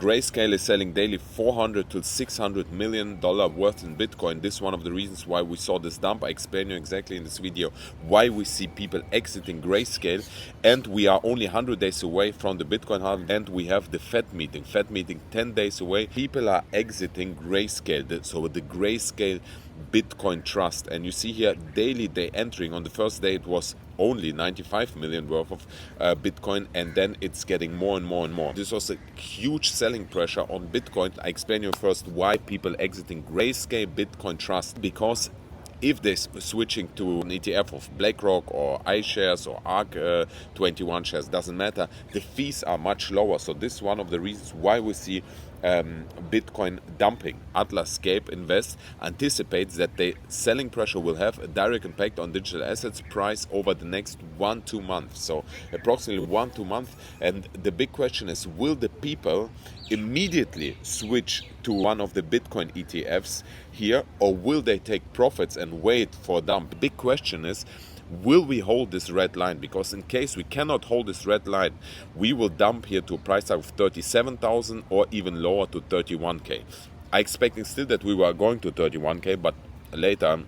Grayscale is selling daily $400 to $600 million worth in Bitcoin. This is one of the reasons why we saw this dump. I explain you exactly in this video why we see people exiting Grayscale, and we are only 100 days away from the Bitcoin halving, and we have the Fed meeting 10 days away. People are exiting Grayscale, so the Grayscale Bitcoin Trust, and you see here daily they entering. On the first day it was only 95 million worth of Bitcoin, and then it's getting more and more and more. This was a huge selling pressure on Bitcoin. I explain you first why people exiting Grayscale Bitcoin Trust, because if they're switching to an ETF of BlackRock or iShares or ARK 21 shares, doesn't matter, the fees are much lower. So this is one of the reasons why we see Bitcoin dumping. Atlascape Invest anticipates that the selling pressure will have a direct impact on digital assets price over the next 1-2 months. So approximately 1-2 months. And the big question is, will the people immediately switch to one of the Bitcoin ETFs here, or will they take profits and wait for a dump? The big question is, will we hold this red line? Because in case we cannot hold this red line, we will dump here to a price tag of 37,000 or even lower to 31k. I'm expecting still that we were going to 31k, but later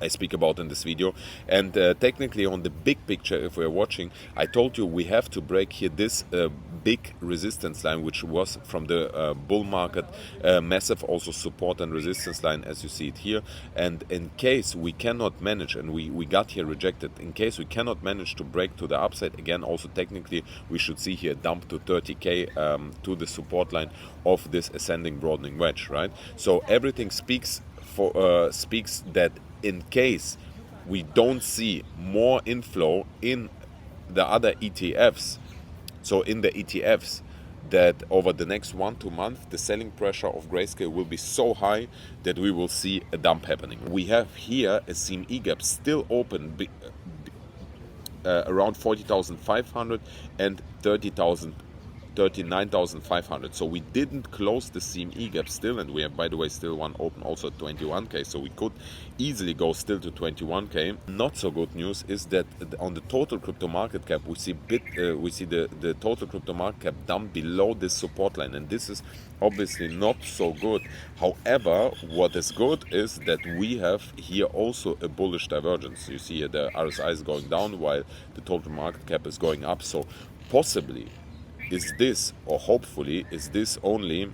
I speak about in this video. And technically on the big picture, if we're watching, I told you we have to break here this big resistance line, which was from the bull market, massive also support and resistance line, as you see it here. And in case we cannot manage, and we got here rejected, in case we cannot manage to break to the upside again, also technically we should see here dump to 30k to the support line of this ascending broadening wedge, right? So everything speaks that in case we don't see more inflow in the other ETFs, so in the ETFs, that over the next 1-2 months, the selling pressure of Grayscale will be so high that we will see a dump happening. We have here a CME gap still open around 40,500 and 39,500. So we didn't close the CME gap still, and we have, by the way, still one open also at 21k, so we could easily go still to 21k. Not so good news is that on the total crypto market cap we see the total crypto market cap down below this support line, and this is obviously not so good. However, what is good is that we have here also a bullish divergence. You see here the RSI is going down while the total market cap is going up. So possibly is this, or hopefully is this, only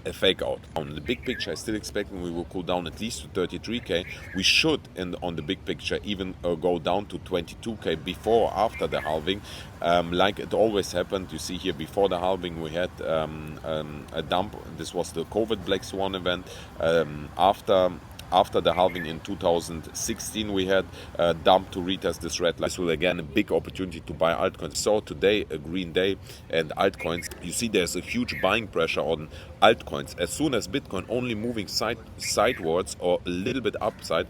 a fake out. On the big picture, I'm still expecting we will cool down at least to 33k. We should, on the big picture, even go down to 22k before or after the halving, like it always happened. You see here before the halving we had a dump. This was the COVID Black Swan event. After the halving in 2016, we had a dump to retest this red line. This will again a big opportunity to buy altcoins. So today, a green day, and altcoins, you see there's a huge buying pressure on altcoins. As soon as Bitcoin only moving sidewards or a little bit upside,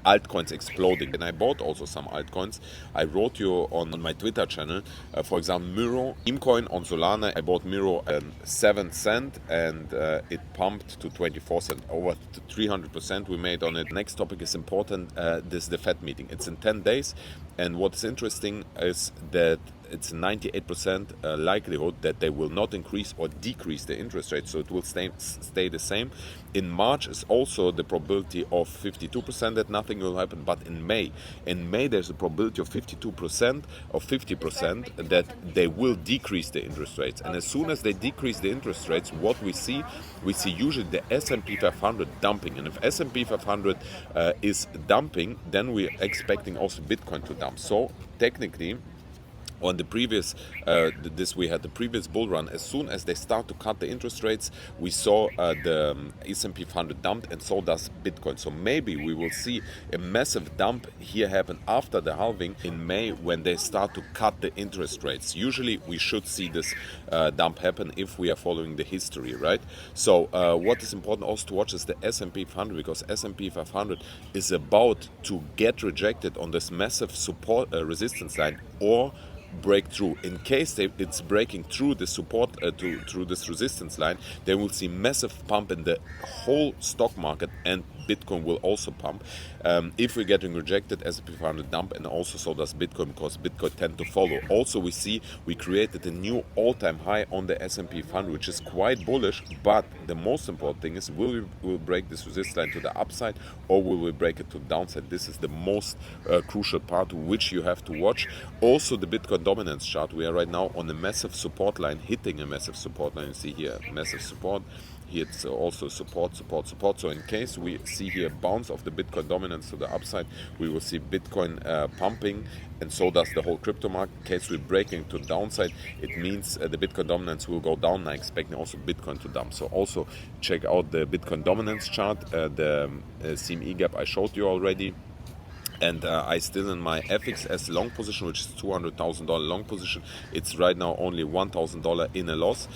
altcoins exploding. And I bought also some altcoins. I wrote you on my Twitter channel, for example, Miro, Memecoin on Solana. I bought Miro at 7 cents, and it pumped to 24 cents. Over 300% we made on it. Next topic is important. This is the Fed meeting. It's in 10 days, and what's interesting is that it's 98% likelihood that they will not increase or decrease the interest rate, so it will stay the same. In March is also the probability of 52% that nothing will happen, but in May there's a probability of 52% or 50% that they will decrease the interest rates. And as soon as they decrease the interest rates, what we see usually the S&P 500 dumping. And if S&P 500 is dumping, then we're expecting also Bitcoin to dump. So technically, on the previous, we had the previous bull run. As soon as they start to cut the interest rates, we saw the S&P 500 dumped, and so does Bitcoin. So maybe we will see a massive dump here happen after the halving in May, when they start to cut the interest rates. Usually we should see this dump happen if we are following the history, right? So what is important also to watch is the S&P 500, because S&P 500 is about to get rejected on this massive support resistance line, or breakthrough. In case it's breaking through the support through this resistance line, then we'll see massive pump in the whole stock market, and Bitcoin will also pump. If we're getting rejected, S&P 500 dump, and also so does Bitcoin, because Bitcoin tend to follow. Also, we see we created a new all-time high on the S&P 500, which is quite bullish. But the most important thing is, will we break this resistance line to the upside, or will we break it to the downside? This is the most crucial part which you have to watch. Also, the Bitcoin dominance chart. We are right now on a massive support line, hitting a massive support line. You see here, massive support. Here it's also support. So in case we see here a bounce of the Bitcoin dominance to the upside, we will see Bitcoin pumping, and so does the whole crypto market. In case we're breaking to the downside, it means the Bitcoin dominance will go down. I'm expecting also Bitcoin to dump. So also check out the Bitcoin dominance chart, the CME gap I showed you already. And I still in my FXS long position, which is $200,000 long position. It's right now only $1,000 in a loss.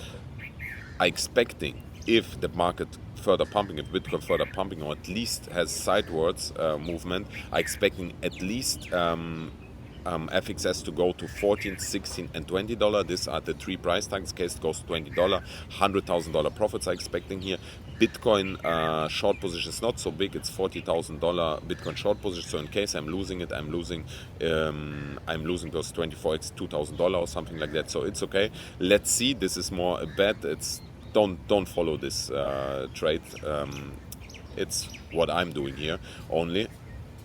I expecting, if the market further pumping, if Bitcoin further pumping, or at least has sidewards movement, I expecting at least FXS to go to $14, $16, and $20. These are the three price tags. In case it goes to $20, $100,000 profits I'm expecting here. Bitcoin short position is not so big. It's $40,000 Bitcoin short position. So in case I'm losing it, I'm losing those 24x $2,000 or something like that. So it's okay. Let's see. This is more a bet. It's don't follow this trade. It's what I'm doing here only.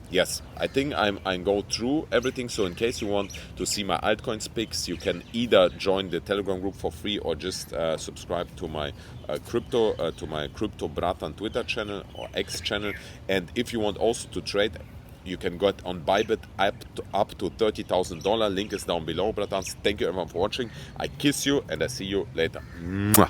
Yes, I think I go through everything. So in case you want to see my altcoins picks, you can either join the Telegram group for free, or just subscribe to my crypto Bratan Twitter channel or X channel. And if you want also to trade, you can get on Bybit up to $30,000. Link is down below, Bratans. Thank you everyone for watching. I kiss you, and I see you later. Mwah.